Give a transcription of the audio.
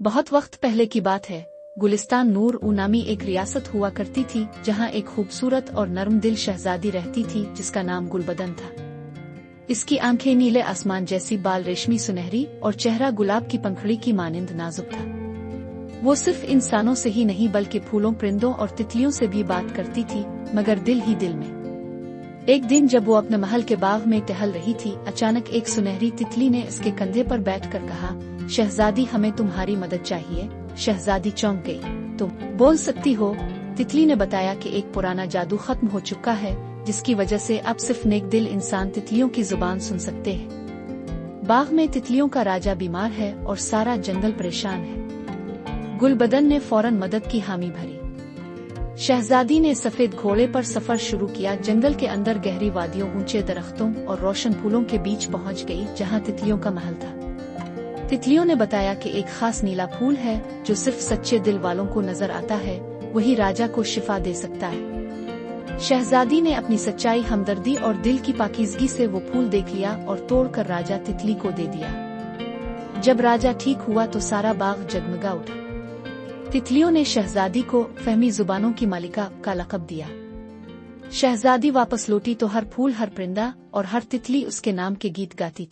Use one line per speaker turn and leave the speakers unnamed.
बहुत वक्त पहले की बात है। गुलिस्तान नूर नामी एक रियासत हुआ करती थी, जहां एक खूबसूरत और नरम दिल शहजादी रहती थी जिसका नाम गुलबदन था। इसकी आंखें नीले आसमान जैसी, बाल रेशमी सुनहरी और चेहरा गुलाब की पंखुड़ी की मानिंद नाजुक था। वो सिर्फ इंसानों से ही नहीं बल्कि फूलों, परिंदों और तितलियों से भी बात करती थी, मगर दिल ही दिल में। एक दिन जब वो अपने महल के बाग में टहल रही थी, अचानक एक सुनहरी तितली ने इसके कंधे पर बैठकर कहा, शहजादी, हमें तुम्हारी मदद चाहिए। शहजादी चौंक गई। तुम बोल सकती हो? तितली ने बताया कि एक पुराना जादू खत्म हो चुका है, जिसकी वजह से अब सिर्फ नेक दिल इंसान तितलियों की जुबान सुन सकते हैं। बाग में तितलियों का राजा बीमार है और सारा जंगल परेशान है। गुलबदन ने फौरन मदद की हामी भरी। शहजादी ने सफेद घोड़े पर सफर शुरू किया। जंगल के अंदर गहरी वादियों, ऊंचे दरख्तों और रोशन फूलों के बीच पहुंच गई, जहां तितलियों का महल था। तितलियों ने बताया कि एक खास नीला फूल है जो सिर्फ सच्चे दिल वालों को नजर आता है, वही राजा को शिफा दे सकता है। शहजादी ने अपनी सच्चाई, हमदर्दी और दिल की पाकीज़गी से वो फूल देख लिया और तोड़कर राजा तितली को दे दिया। जब राजा ठीक हुआ तो सारा बाग जगमगा उठा। तितलियों ने शहजादी को फहमी जुबानों की मालिका का लक़ब दिया। शहजादी वापस लौटी तो हर फूल, हर परिंदा और हर तितली उसके नाम के गीत गाती थी।